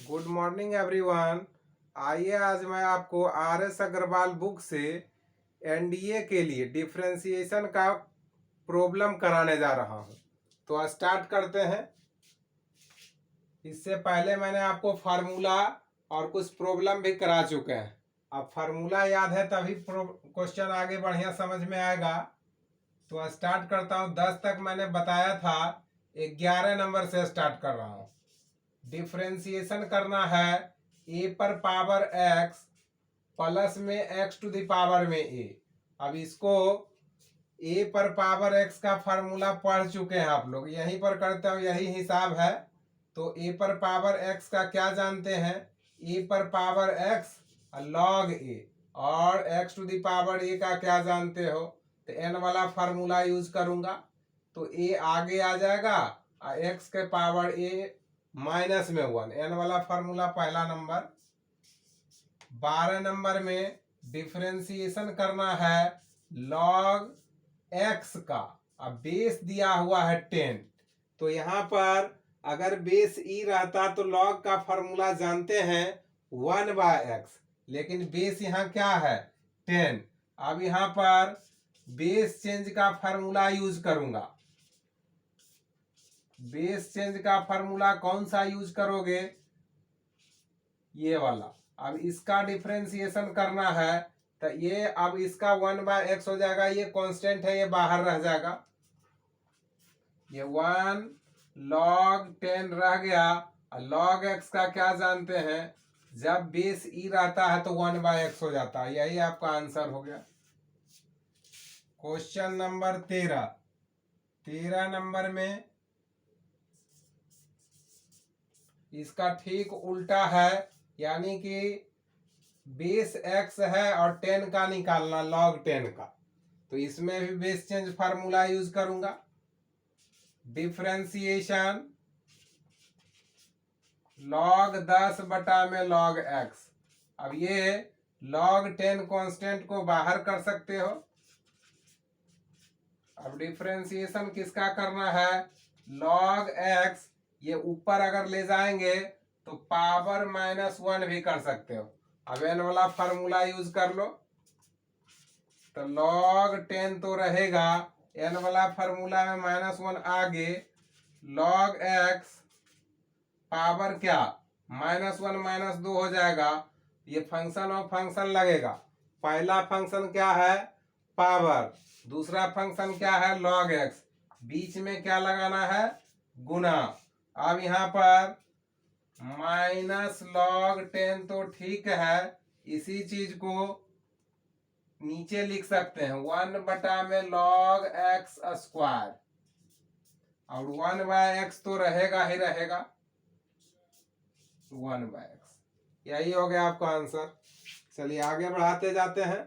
Good morning everyone. आइए आज मैं आपको RS अग्रवाल बुक से NDA के लिए डिफरेंशिएशन का प्रॉब्लम कराने जा रहा हूं। तो स्टार्ट करते हैं। इससे पहले मैंने आपको फार्मूला और कुछ प्रॉब्लम भी करा चुके हैं। अब फार्मूला याद है तभी क्वेश्चन आगे बढ़िया समझ में आएगा। तो स्टार्ट करता हूं। 10 तक मैंने बताया था, 11 नंबर से स्टार्ट कर रहा हूं। डिफरेंशिएशन करना है a पर पावर x प्लस में x टू द पावर में a। अब इसको a पर पावर x का फार्मूला पढ़ चुके हैं आप लोग, यहीं पर करते हो, यही हिसाब है। तो a पर पावर x का क्या जानते हैं, a पर पावर x log a, और x to the power a का क्या जानते हो, तो n वाला फार्मूला यूज करूंगा। तो a आगे आ जाएगा और x के पावर a माइनस में 1, एन वाला फार्मूला पहला नंबर। 12 नंबर में डिफरेंशिएशन करना है log x का। अब बेस दिया हुआ है 10, तो यहाँ पर अगर बेस e रहता तो log का फार्मूला जानते हैं 1/x, लेकिन बेस यहाँ क्या है 10। अब यहाँ पर बेस चेंज का फार्मूला यूज करूंगा। बेस चेंज का फार्मूला कौन सा यूज करोगे, ये वाला। अब इसका डिफरेंशिएशन करना है तो ये, अब इसका 1/x हो जाएगा, ये कांस्टेंट है, ये बाहर रह जाएगा। ये 1 log 10 रह गया। log x का क्या जानते हैं, जब बेस e रहता है तो 1/x हो जाता है। यही आपका आंसर हो गया। क्वेश्चन नंबर 13 नंबर में इसका ठीक उल्टा है, यानी कि बेस x है और 10 का निकालना, log 10 का। तो इसमें भी बेस चेंज फार्मूला यूज करूंगा। डिफरेंशिएशन log 10 बटा में log x। अब ये log 10 कांस्टेंट को बाहर कर सकते हो। अब डिफरेंशिएशन किसका करना है, log x, ये ऊपर अगर ले जाएंगे तो पावर -1 भी कर सकते हो। अब एन वाला फार्मूला यूज कर लो, तो log 10 तो रहेगा, एन वाला फार्मूला में -1 आगे, log x पावर क्या, -1 -2 हो जाएगा। ये फंक्शन और फंक्शन लगेगा। पहला फंक्शन क्या है, पावर, दूसरा फंक्शन क्या है, log x, बीच में क्या लगाना है, गुना। अब यहाँ पर -log 10 तो ठीक है, इसी चीज को नीचे लिख सकते हैं 1 बटा में log x स्क्वायर, और 1/x तो रहेगा ही रहेगा, 1/x। यही हो गया आपका आंसर। चलिए आगे बढ़ाते जाते हैं।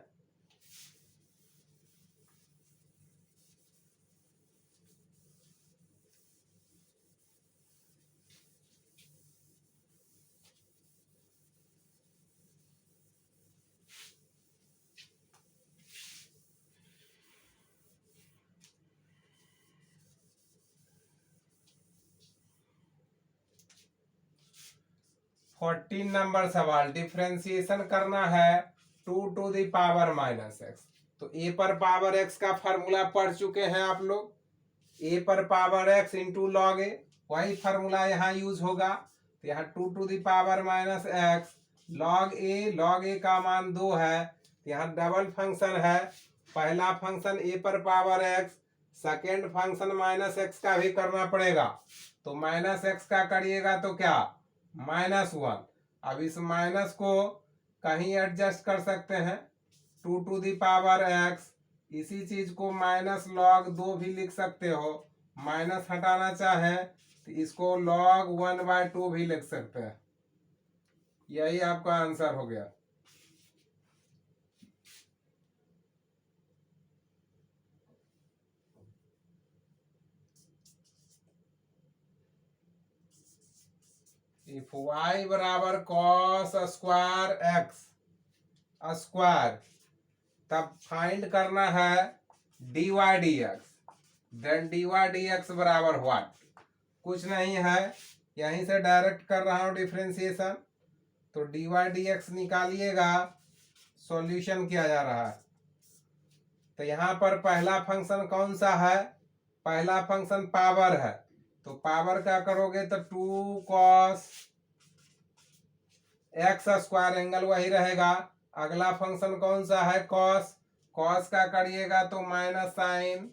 फोर्टीन नंबर सवाल, डिफरेंशिएशन करना है 2 टू द पावर -x। तो a पर पावर x का फार्मूला पढ़ चुके हैं आप लोग, a पर power x into log a, वही फार्मूला यहाँ यूज होगा। तो यहाँ 2 to the power -x log a का मान 2 है, तो यहाँ डबल फंक्शन है। पहला फंक्शन a पर power x, second function -x का भी करना पड़ेगा। तो -x का करिएगा तो क्या, -1। अब इस माइनस को कहीं एडजस्ट कर सकते हैं, 2 टू द पावर x, इसी चीज को -log 2 भी लिख सकते हो। माइनस हटाना चाहें तो इसको log 1/2 भी लिख सकते हैं। यही आपका आंसर हो गया। इफ y बराबर cos स्क्वायर x स्क्वायर, तब फाइंड करना है dy dx। Then dy dx बराबर व्हाट, कुछ नहीं है, यहीं से डायरेक्ट कर रहा हूँ डिफ्रेंसिएशन। तो dy dx निकालिएगा, सॉल्यूशन किया जा रहा है। तो यहाँ पर पहला फंक्शन कौन सा है? पहला फंक्शन पावर है, तो पावर क्या करोगे तो 2 cos x स्क्वायर, एंगल वही रहेगा। अगला फंक्शन कौन सा है? cos। cos का करिएगा तो माइनस साइन।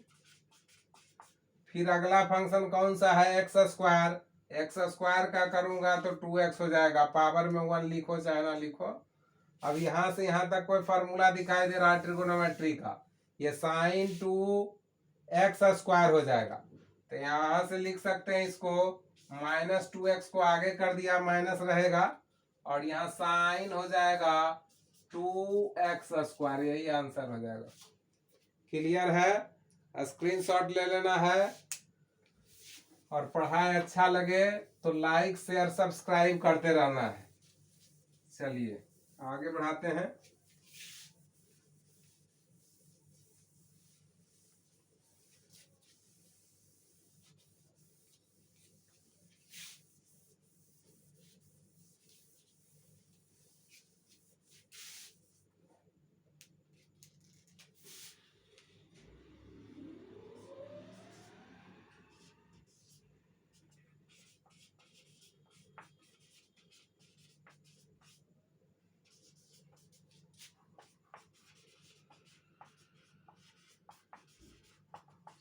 फिर अगला फंक्शन कौन सा है? X square. एक्स स्क्वायर का करूंगा तो 2x हो जाएगा। पावर में 1 लिखो चाहे ना लिखो। अब यहां से यहां तक कोई फार्मूला दिखाई दे रहा है ट्रिगोनोमेट्री का, ये साइन 2x स्क्वायर हो जाएगा। तो यहां से लिख सकते हैं इसको, माइनस 2x को आगे कर दिया, माइनस रहेगा, और यहाँ साइन हो जाएगा 2x स्क्वायर। यही आंसर हो जाएगा। क्लियर है? स्क्रीनशॉट ले लेना है। और पढ़ाई अच्छा लगे तो लाइक शेयर सब्सक्राइब करते रहना है। चलिए आगे बढ़ाते हैं।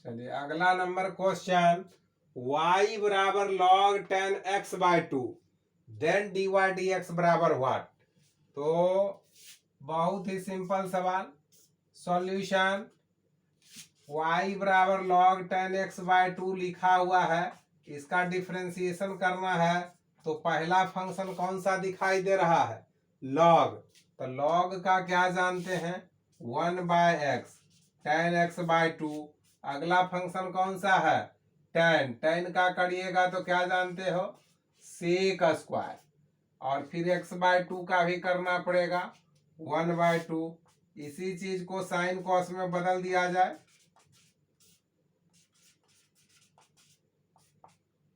चलिए अगला नंबर क्वेश्चन, y बराबर log 10x/2 then dy dx बराबर व्हाट? तो बहुत ही सिंपल सवाल। सॉल्यूशन, y बराबर log 10x/2 लिखा हुआ है, इसका डिफरेंशिएशन करना है। तो पहला फंक्शन कौन सा दिखाई दे रहा है? log। तो log का क्या जानते हैं? 1/x, 10x/2। अगला फंक्शन कौन सा है? tan। tan का करिएगा तो क्या जानते हो? sec square. और फिर x/2 का भी करना पड़ेगा, 1/2। इसी चीज को साइन कॉस में बदल दिया जाए।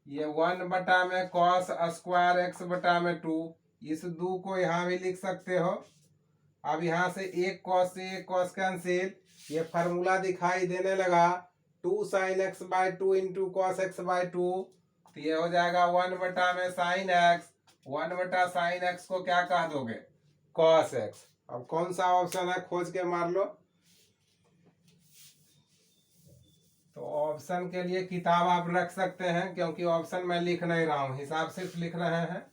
ये 1 में कॉस स्क्वायर x/2, इस 2 को यहाँ भी लिख सकते हो। अब यहाँ से एक कॉस से एक कॉस कैंसिल, ये फार्मूला दिखाई देने लगा, 2 sin x/2 into cos x/2। तो ये हो जाएगा 1 में साइन x, 1/sin x को क्या कह दोगे? Cos x। अब कौन सा ऑप्शन है खोज के मार लो। तो ऑप्शन के लिए किताब आप रख सकते हैं, क्योंकि ऑप्शन मैं लिख नहीं रहा हूं, हिसाब सिर्फ लिख रहे हैं।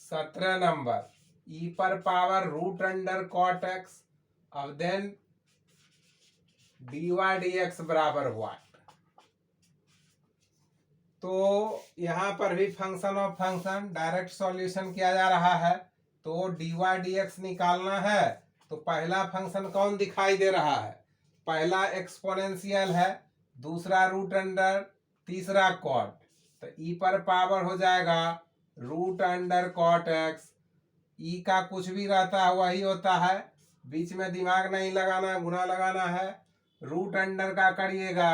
सत्रह नंबर, e पर power root under cot x, अब देन dy dx बराबर व्हाट? तो यहां पर भी function of function direct solution किया जा रहा है। तो dy dx निकालना है, तो पहला फंक्शन कौन दिखाई दे रहा है? पहला एक्सपोनेंशियल है, दूसरा रूट अंडर, तीसरा कॉट। तो e पर पावर हो जाएगा रूट अंडर कॉट एक्स। ई का कुछ भी रहता है वही होता है, बीच में दिमाग नहीं लगाना, गुना लगाना है। रूट अंडर का करिएगा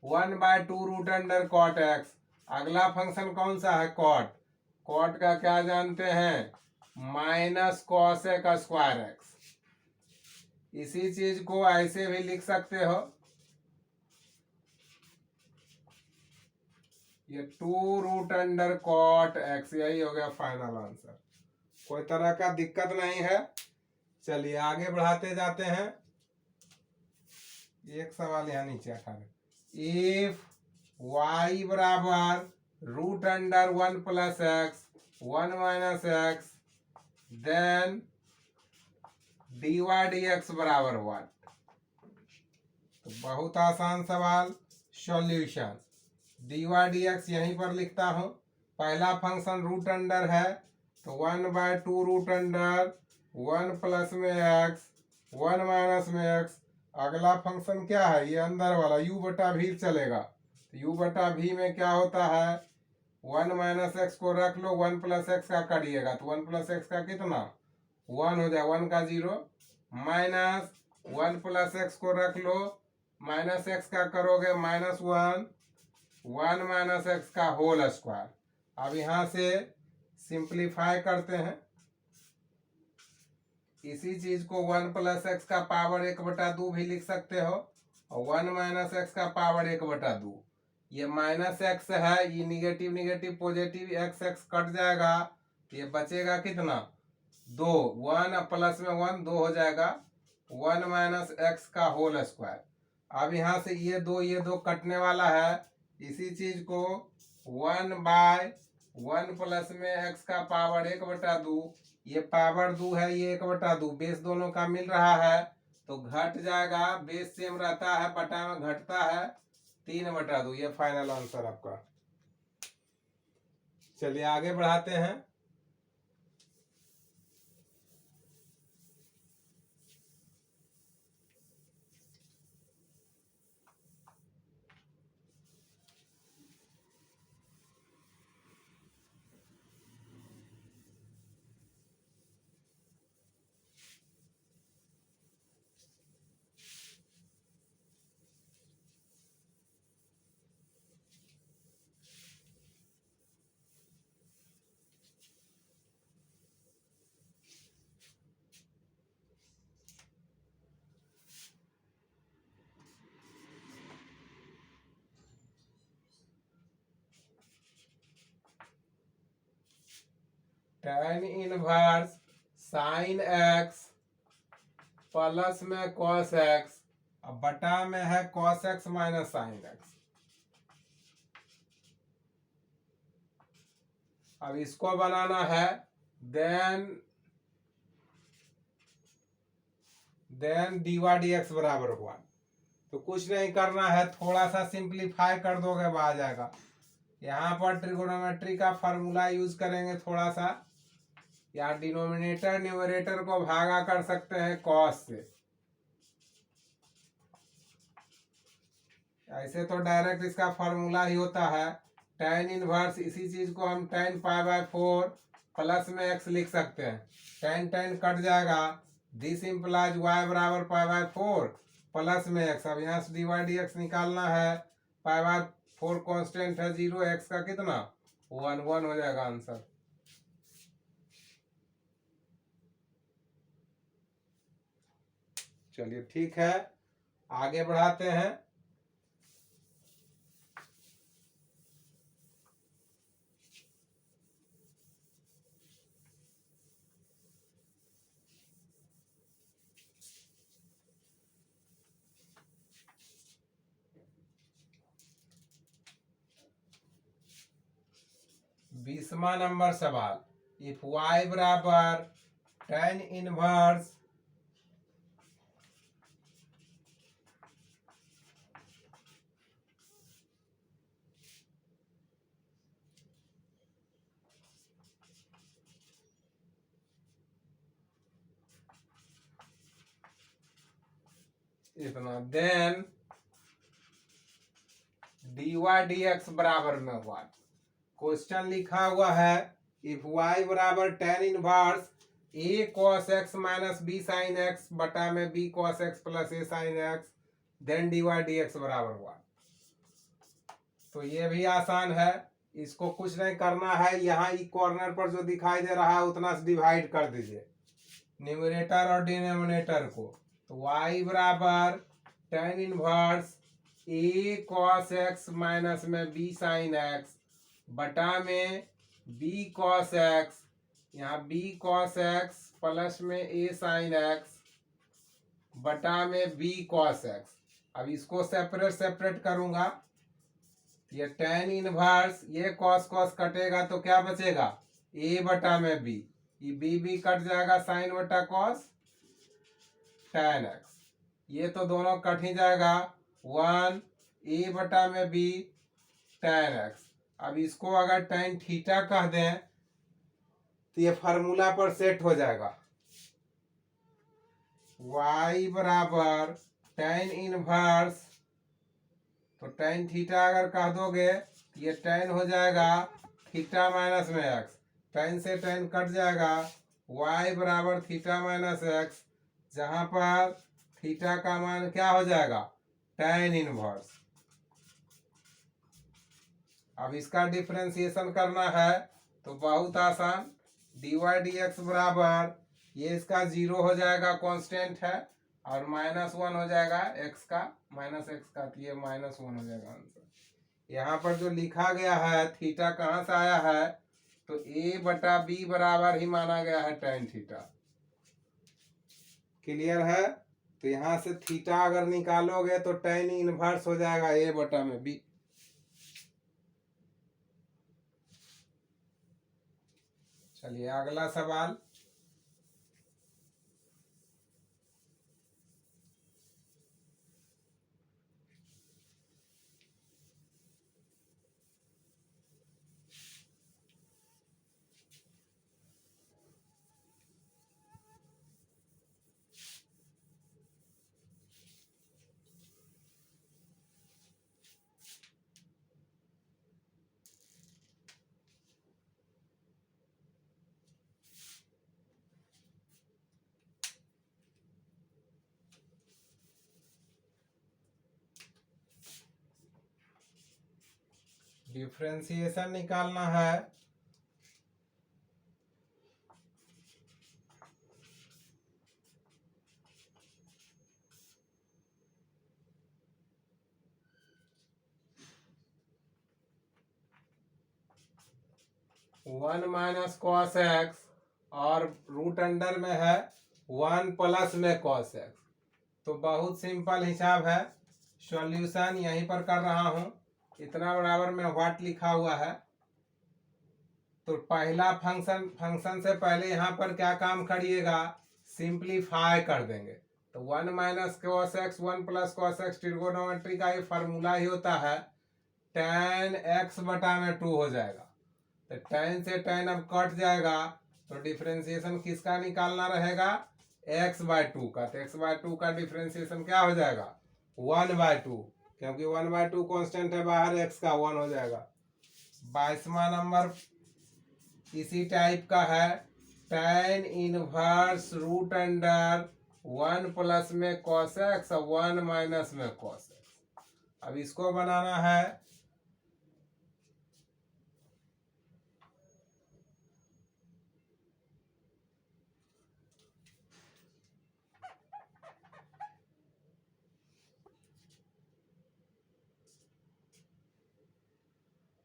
1/2 रूट अंडर कॉट एक्स। अगला फंक्शन कौन सा है? कॉट। कॉट का क्या जानते हैं? Minus cosec square x. इसी चीज को ऐसे भी लिख सकते हो, ये 2 रूट अंडर कॉट एक्स। यही हो गया फाइनल आंसर। कोई तरह का दिक्कत नहीं है। चलिए आगे बढ़ाते जाते हैं। एक सवाल यहाँ नीचे हटा दें। इफ y बराबर root under 1 plus x 1 minus x, then dy dx बराबर व्हाट? तो बहुत आसान सवाल। सॉल्यूशन, dy dx यहीं पर लिखता हूं। पहला फंक्शन रूट अंडर है, तो 1/2 रूट अंडर 1 प्लस में एक्स 1 माइनस में एक्स। अगला फंक्शन क्या है, ये अंदर वाला u बटा v चलेगा। तो u बटा v में क्या होता है, 1 माइनस एक्स को रख लो, 1 प्लस एक्स का करिएगा तो 1 प्लस एक्स का कितना 1 हो जाए, 1 का 0, माइनस 1 प्लस एक्स को रख लो, माइनस एक्स का करोगे -1, 1 माइनस एक्स का होल स्क्वायर। अब यहाँ से सिंप्लीफाई करते हैं, इसी चीज को 1 प्लस एक्स का पावर 1/2 भी लिख सकते हो, और 1 माइनस एक्स का पावर 1/2। ये माइनस एक्स है, ये negative negative positive, x x cut जाएगा, ये बचेगा कितना 2, 1 प्लस में 1 2 हो जाएगा, 1 माइनस एक्स का होल स्क्वायर। अब यहाँ से ये दो कटने वाला है, इसी चीज को 1/1 प्लस में एक्स का पावर 1/2, ये पावर 2 है, ये 1/2, बेस दोनों का मिल रहा है तो घट जाएगा, बेस सेम रहता है, बटा में घटता है 3/2। ये फाइनल आंसर आपका। चलिए आगे बढ़ाते हैं। tan inverse sine x plus में कॉस एक्स, अब बटा में है cos x minus sine x. अब इसको बनाना है, देन dy dx बराबर हुआ। तो कुछ नहीं करना है, थोड़ा सा सिंप्लीफाई कर दोगे आ जाएगा। यहाँ पर ट्रिगोनोमेट्री का फॉर्मूला यूज करेंगे थोड़ा सा, या डिनोमिनेटर न्यूमरेटर को भागा कर सकते हैं कॉस से, ऐसे तो डायरेक्ट इसका फॉर्मूला ही होता है tan इनवर्स। इसी चीज को हम tan π/4 प्लस में x लिख सकते हैं, tan tan कट जाएगा, दिस इम्प्लाइज y बराबर π/4 प्लस में x। अब यहाँ से dy dx निकालना है, π/4 कांस्टेंट है 0, x का कितना 1 1 हो जाएगा आंसर। चलिए ठीक है, आगे बढ़ाते हैं। बीसवा नंबर सवाल, इफ y बराबर tan इनवर्स इतना, देन dy dx बराबर में हुआ। क्वेश्चन लिखा हुआ है इफ y बराबर tan inverse a cos x minus b sin x बटा में b cos x plus a sin x, then dy dx बराबर हुआ। तो ये भी आसान है, इसको कुछ नहीं करना है, यहाँ ई कॉर्नर पर जो दिखाई दे रहा है उतना से डिवाइड कर दीजिए न्यूमरेटर और डिनोमिनेटर को। तो y बराबर tan inverse a cos x minus में b sin x बटा में b cos x, यहाँ b cos x प्लस में a sin x बटा में b cos x। अब इसको सेपरेट सेपरेट करूंगा, ये tan इनवर्स, ये cos cos कटेगा तो क्या बचेगा a बटा में b, ये b कट जाएगा साइन बटा cos tan x, ये तो दोनों कट ही जाएगा 1 a बटा में b tan x। अब इसको अगर tan थीटा कह दें तो ये फार्मूला पर सेट हो जाएगा, y बराबर tan इनवर्स, तो tan थीटा अगर कह दोगे ये tan हो जाएगा थीटा माइनस में x, tan से tan कट जाएगा, y बराबर थीटा माइनस x, जहां पर थीटा का मान क्या हो जाएगा tan इनवर्स। अब इसका डिफरेंशिएशन करना है तो बहुत आसान, dy dx बराबर ये इसका 0 हो जाएगा, कांस्टेंट है, और -1 हो जाएगा x का, -x का, तो ये -1 हो जाएगा आंसर। यहाँ पर जो लिखा गया है थीटा कहाँ से आया है, तो a बटा b बराबर ही माना गया है tan थीटा। क्लियर है? तो यहाँ से थीटा अगर निकालोगे तो tan इनवर्स हो जाएगा a बटा में b। चलिए अगला सवाल। डिफरेंशिएशन निकालना है। वन माइनस कॉस एक्स और रूट अंडर में है 1 प्लस में कॉस एक्स, तो बहुत सिंपल हिसाब है। सॉल्यूशन यहीं पर कर रहा हूं, इतना बराबर में व्हाट लिखा हुआ है। तो पहला फंक्शन से पहले यहाँ पर क्या काम करिएगा, सिंप्लीफाई कर देंगे। तो 1 minus cos x 1 plus cos x trigonometry का ये फार्मूला ही होता है, tan x बटा में 2 हो जाएगा। तो tan से tan अब कट जाएगा, तो डिफरेंशिएशन किसका निकालना रहेगा, x/2 का। तो x/2 का डिफरेंशिएशन क्या हो जाएगा 1/2, क्योंकि 1/2 कांस्टेंट है बाहर, x का 1 हो जाएगा। 22वां नंबर इसी टाइप का है, tan inverse root under 1 plus में कॉस एक्स और 1 माइनस में कॉस एक्स। अब इसको बनाना है।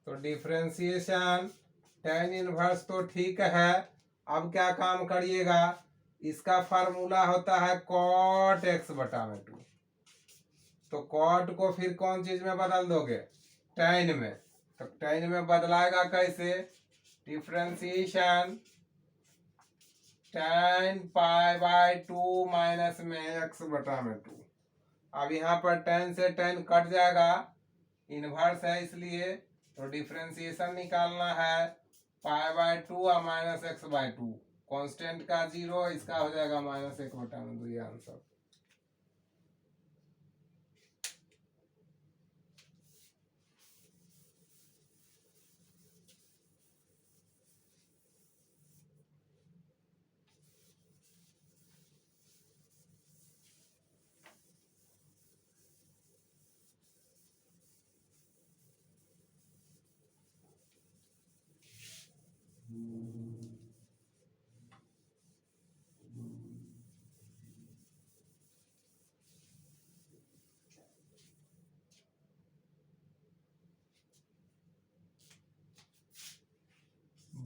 तो डिफरेंशिएशन tan इनवर्स तो ठीक है, अब क्या काम करिएगा, इसका फार्मूला होता है cot x बटा में 2। तो cot को फिर कौन चीज में बदल दोगे, tan में। तो tan में बदलाएगा कैसे, डिफरेंशिएशन tan π/2 माइनस में x बटा में 2। अब यहाँ पर tan से tan कट जाएगा, इनवर्स है इसलिए, तो डिफरेंशिएशन निकालना है π/2 और -x/2, कांस्टेंट का 0, इसका हो जाएगा -1 बटा में 2, ये आंसर।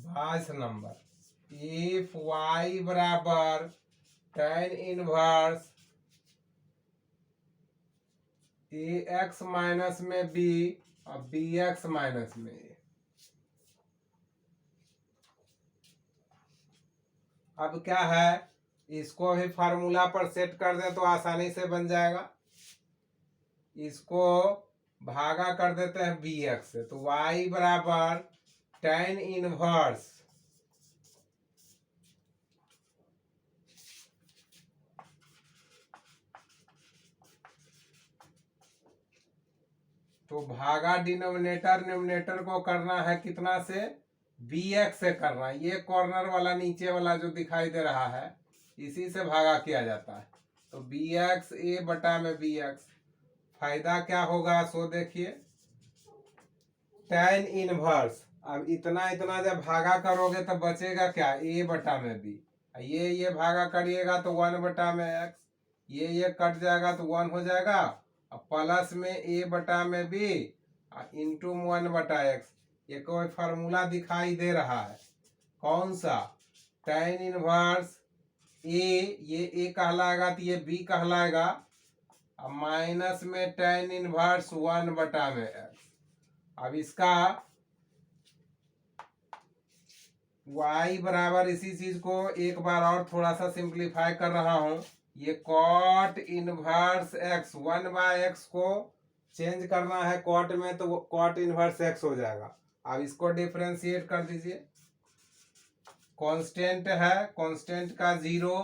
बाईस नंबर, इफ y बराबर tan इनवर्स ax माइनस में b और bx माइनस में a। अब क्या है, इसको भी फार्मूला पर सेट कर दे तो आसानी से बन जाएगा। इसको भागा कर देते हैं bx से, तो y बराबर tan इनवर्स तो भागा डिनोमिनेटर न्यूमिनेटर को करना है कितना से, bx से करना है। ये कॉर्नर वाला नीचे वाला जो दिखाई दे रहा है इसी से भागा किया जाता है। तो bx a बटा में bx, फायदा क्या होगा सो देखिए, tan इनवर्स। अब इतना इतना जब भागा करोगे तो बचेगा क्या, a बटा में b। ये भागा करिएगा तो 1 बटा में x, ये कट जाएगा तो 1 हो जाएगा, अब प्लस में a बटा में b इंटू 1 बटा x। ये कोई फार्मूला दिखाई दे रहा है, कौन सा, tan इनवर्स a, ये a कहलाएगा तो ये b कहलाएगा, अब माइनस में tan इनवर्स 1 बटा में x। अब इसका y बराबर, इसी चीज को एक बार और थोड़ा सा सिंप्लीफाई कर रहा हूं, ये cot inverse x 1 by x को चेंज करना है cot में तो cot इनवर्स x हो जाएगा। अब इसको डिफरेंशिएट कर दीजिए, कांस्टेंट है, कांस्टेंट का 0,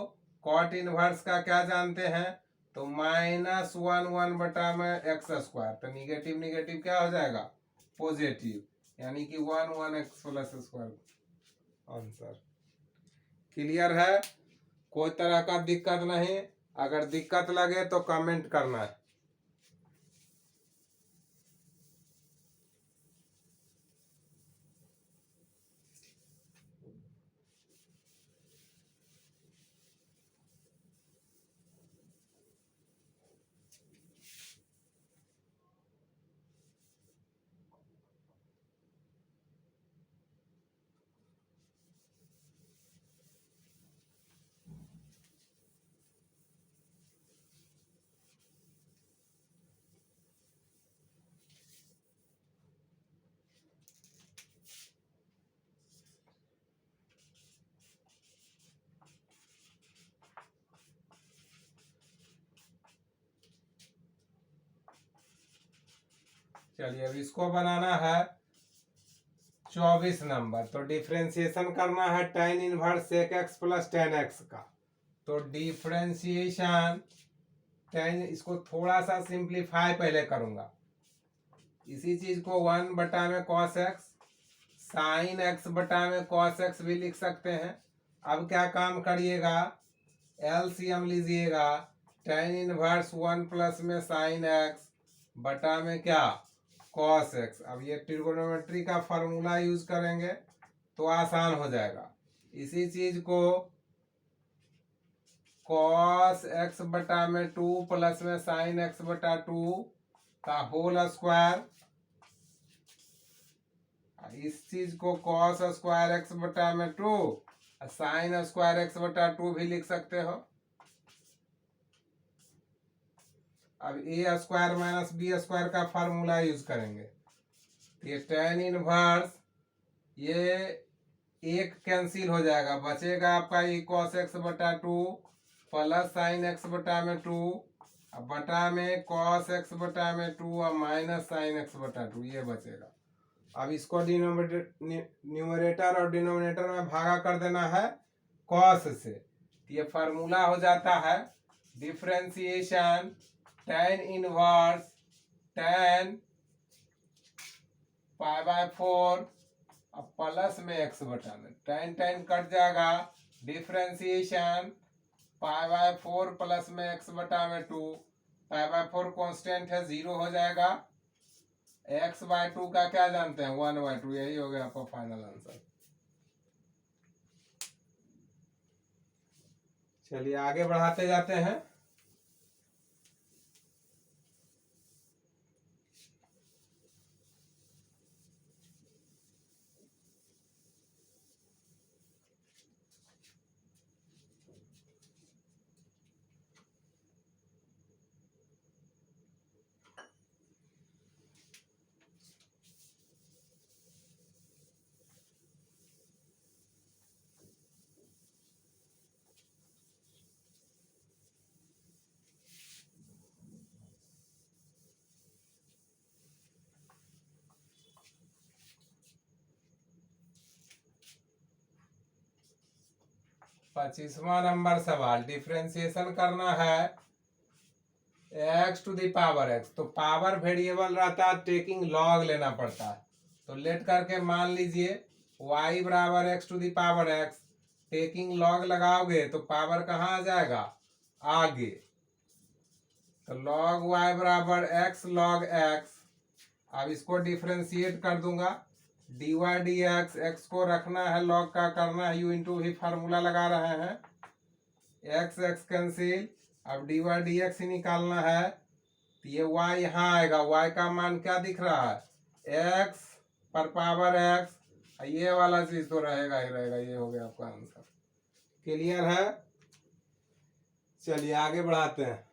cot इनवर्स का क्या जानते हैं, तो माइनस 1 बटा में एक्स स्क्वायर, तो निगेटिव निगेटिव क्या हो जाएगा, पॉजिटिव, यानी कि 1 x plus square answer. Clear है, कोई तरह का दिक्कत नहीं, अगर दिक्कत लगे तो कमेंट करना है। चलिए अब इसको बनाना है 24 नंबर। तो डिफरेंशिएशन करना है tan inverse sec x plus tan x का। तो डिफरेंशिएशन tan, इसको थोड़ा सा सिंप्लीफाई पहले करूंगा, इसी चीज को 1 बटा में cos x साइन x बटा में cos x भी लिख सकते हैं। अब क्या काम करिएगा, एलसीएम लीजिएगा, tan इनवर्स 1 प्लस में साइन x बटा में क्या, cos x। अब ये ट्रिगोनोमेट्री का फार्मूला यूज करेंगे तो आसान हो जाएगा। इसी चीज को cos x बटा में 2 प्लस में साइन x बटा 2 का होल स्क्वायर, इस चीज को cos स्क्वायर x बटा में 2 साइन स्क्वायर x बटा 2 भी लिख सकते हो। अब ए स्क्वायर माइनस बी स्क्वायर का फार्मूला यूज करेंगे, ये tan इनवर्स, ये एक कैंसिल हो जाएगा, बचेगा आपका ये cos x बटा 2 प्लस साइन x बटा में 2 अब बटा में cos x बटा में 2 और माइनस साइन x बटा 2, ये बचेगा। अब इसको न्यूमरेटर और डिनोमिनेटर में भागा कर देना है cos से, ये फार्मूला हो जाता है differentiation tan inverse tan pi by 4 अब प्लस में x बटा में, tan tan कट जाएगा, डिफरेंशिएशन पाई बाय 4 प्लस में x बटा में 2, पाई बाय 4 कांस्टेंट है 0 हो जाएगा, x बाय 2 का क्या जानते हैं 1 बाय 2, यही हो गया आपका फाइनल आंसर। चलिए आगे बढ़ाते जाते हैं। पच्चीसवां नंबर सवाल, डिफरेंशिएशन करना है x to the power x, तो पावर वेरिएबल रहता है, टेकिंग लॉग लेना पड़ता है। तो लेट करके मान लीजिए y बराबर x to the power x, taking log लगाओगे तो पावर कहाँ आ जाएगा, आगे। तो लॉग y बराबर एक्स लॉग एक्स। अब इसको डिफ्रेंशिएट कर दूंगा, dy dx, एक्स को रखना है, लॉग का करना है, u इंटू भी फार्मूला लगा रहे हैं, एक्स एक्स कैंसिल। अब dy dx ही निकालना है, तो ये y यहाँ आएगा, y का मान क्या दिख रहा है, x पर पावर x, ये वाला चीज तो रहेगा ही रहेगा। ये हो गया आपका आंसर। क्लियर है? चलिए आगे बढ़ाते हैं।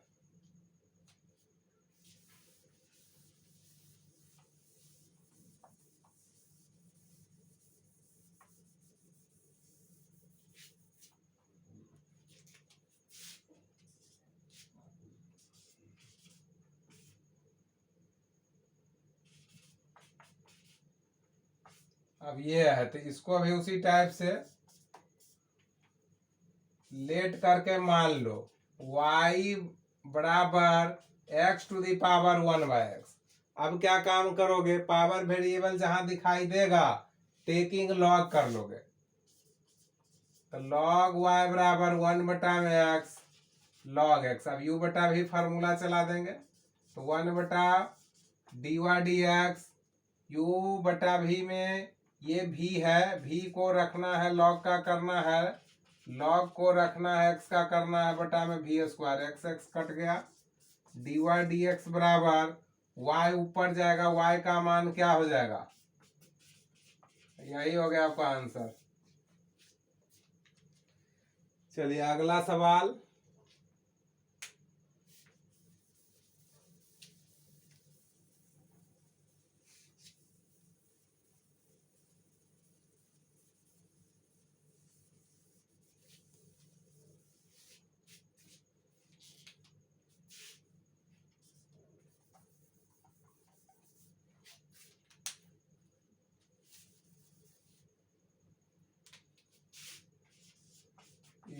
अब ये है, तो इसको भी उसी टाइप से लेट करके मान लो y बराबर x to the power 1/x। अब क्या काम करोगे, पावर वेरिएबल जहां दिखाई देगा टेकिंग लॉग कर लोगे। तो log y बराबर 1/x log x। अब u बटा भी फार्मूला चला देंगे, तो 1/dy dx, u बटा भी में ये भी है, भी को रखना है, लॉग का करना है, लॉग को रखना है, एक्स का करना है, बटा में भी स्क्वायर, एक्स एक्स कट गया, dy dx बराबर y ऊपर जाएगा, y का मान क्या हो जाएगा, यही हो गया आपका आंसर। चलिए अगला सवाल।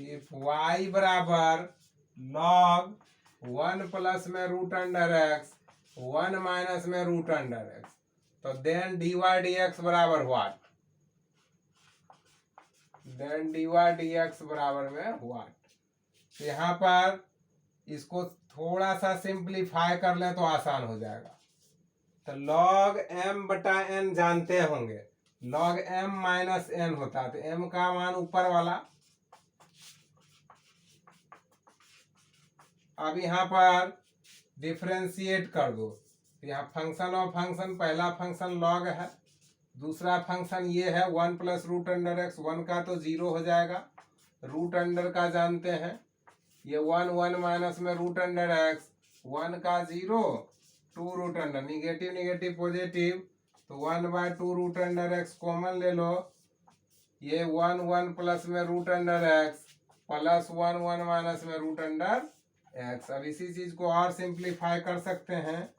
इफ y बराबर log 1 प्लस में रूट अंडर एक्स, 1 माइनस में रूट अंडर एक्स, तो देन dy dx बराबर व्हाट, देन dy dx बराबर में व्हाट। यहाँ पर इसको थोड़ा सा सिंप्लीफाई कर ले तो आसान हो जाएगा। तो log m बटा n जानते होंगे, log m माइनस n होता है, तो m का मान ऊपर वाला। अब यहाँ पर डिफ्रेंशिएट कर दो, यहाँ फंक्शन ऑफ फंक्शन, पहला फंक्शन log है, दूसरा फंक्शन ये है 1 प्लस रूट अंडर एक्स, 1 का तो 0 हो जाएगा, रूट अंडर का जानते हैं, ये 1 1 माइनस में रूट अंडर एक्स, 1 का 0, 2 root under, negative negative positive, तो 1/2 रूट अंडर एक्स कॉमन ले लो, ये 1 1 प्लस में root under x plus 1 1 minus में रूट अंडर एक्स। अब इसी चीज को और सिंप्लीफाई कर सकते हैं,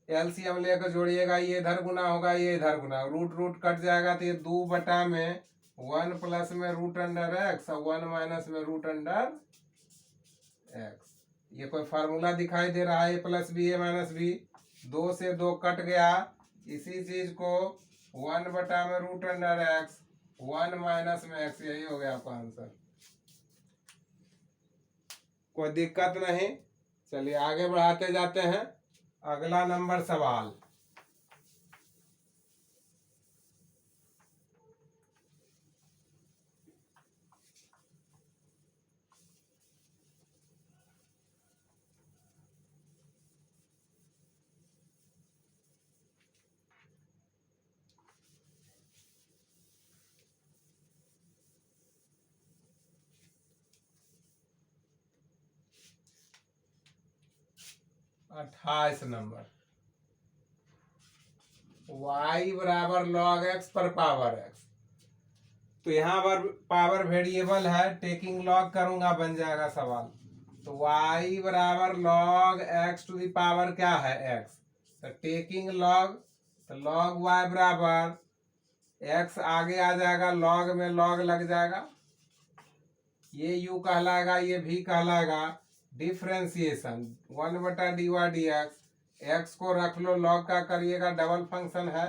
एलसीएम लेकर जोड़िएगा, ये इधर गुना होगा, ये इधर गुना, रूट रूट कट जाएगा, तो ये 2 बटा में 1 प्लस में रूट अंडर एक्स और 1 माइनस में रूट अंडर एक्स। ये कोई फार्मूला दिखाई दे रहा है, ए प्लस बी ए माइनस बी, 2 से 2 कट गया, इसी चीज को 1 बटा में रूट अंडर एक्स, 1 माइनस में एक्स, यही हो गया आपका आंसर। कोई दिक्कत नहीं। चलिए आगे बढ़ाते जाते हैं। अगला नंबर सवाल, अट्ठाईस नंबर, y बराबर log x पर पावर x। तो यहाँ पर पावर वेरिएबल है, टेकिंग लॉग करूंगा, बन जाएगा सवाल। तो y बराबर log x to the power क्या है, x, तो टेकिंग लॉग, तो log y बराबर x आगे आ जाएगा, log में log लग जाएगा, ये u कहलाएगा, ये भी कहलाएगा, डिफ्रेंसिएशन 1/dy/dx, x को रख लो, लॉग का करिएगा, डबल फंक्शन है,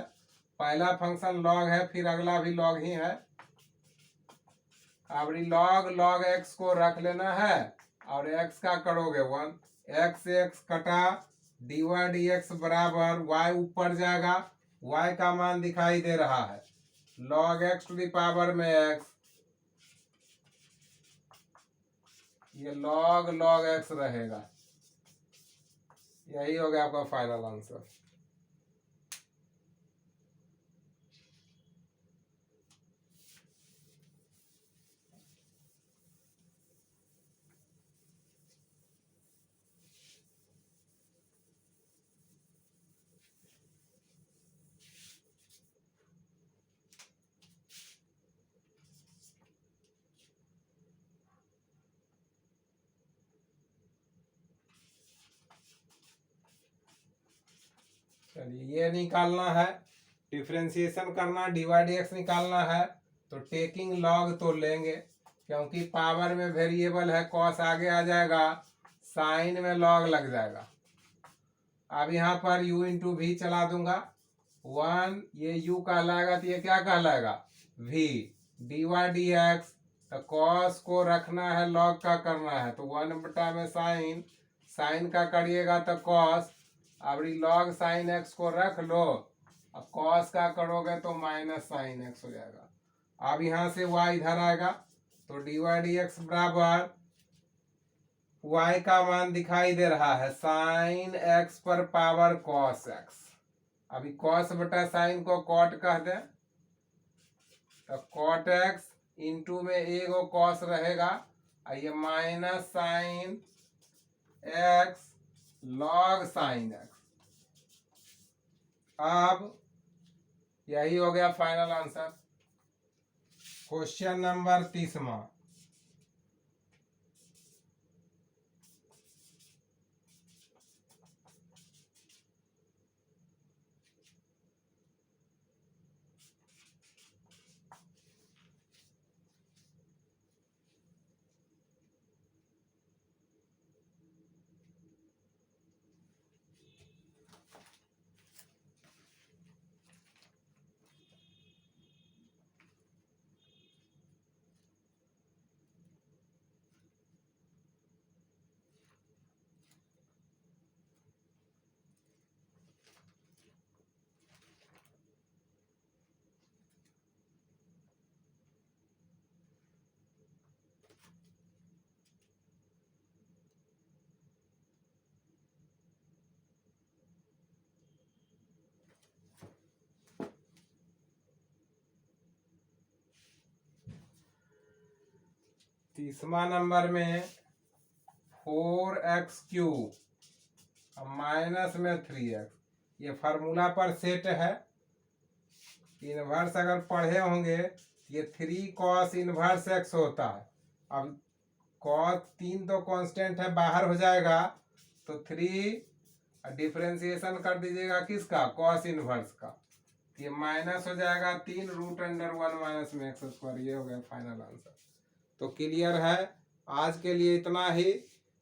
पहला फंक्शन लॉग है, फिर अगला भी लॉग ही है। अब लॉग x को रख लेना है और x का करोगे 1, x से x कटा, dy/dx बराबर y ऊपर जाएगा, y का मान दिखाई दे रहा है log x to the power में x, ये log x रहेगा। यही हो गया आपका फाइनल आंसर। चलिए ये निकालना है, डिफ्रेंशिएशन करना, dy/dx निकालना है, तो टेकिंग लॉग तो लेंगे क्योंकि पावर में वेरिएबल है, कॉस आगे आ जाएगा, साइन में लॉग लग जाएगा। अब यहाँ पर u इंटू वी चला दूंगा, 1 ये u कहलाएगा तो ये क्या कहलाएगा v, dy/dx, तो कॉस को रखना है, लॉग का करना है, तो 1 में साइन का करिएगा तो कॉस, अब लॉग साइन x को रख लो, अब कॉस का करोगे तो माइनस साइन x हो जाएगा। अब यहाँ से y इधर आएगा तो dy/dx बराबर y का मान दिखाई दे रहा है साइन x पर पावर कॉस x। अभी कॉस बटा साइन को कॉट कह दे तो कॉट x इंटू में एगो कॉस रहेगा, ये minus sine x log sine x। अब यही हो गया फाइनल आंसर। क्वेश्चन नंबर 30वां, तीसवा नंबर में 4x³ माइनस में 3x, ये फार्मूला पर सेट है। इनवर्स अगर पढ़े होंगे, ये 3 cos इनवर्स x होता है। अब cos 3 तो कांस्टेंट है, बाहर हो जाएगा, तो 3 डिफरेंशिएशन कर दीजिएगा किसका, cos इनवर्स का, ये माइनस हो जाएगा 3√√1 माइनस में x²। ये हो गया फाइनल आंसर। तो क्लियर है। आज के लिए इतना ही।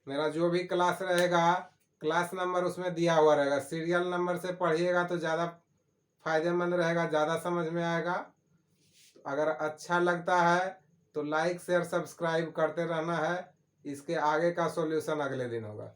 मेरा जो भी क्लास रहेगा, क्लास नंबर उसमें दिया हुआ रहेगा, सीरियल नंबर से पढ़िएगा तो ज़्यादा फायदेमंद रहेगा, ज़्यादा समझ में आएगा। अगर अच्छा लगता है तो लाइक शेयर सब्सक्राइब करते रहना है। इसके आगे का सॉल्यूशन अगले दिन होगा।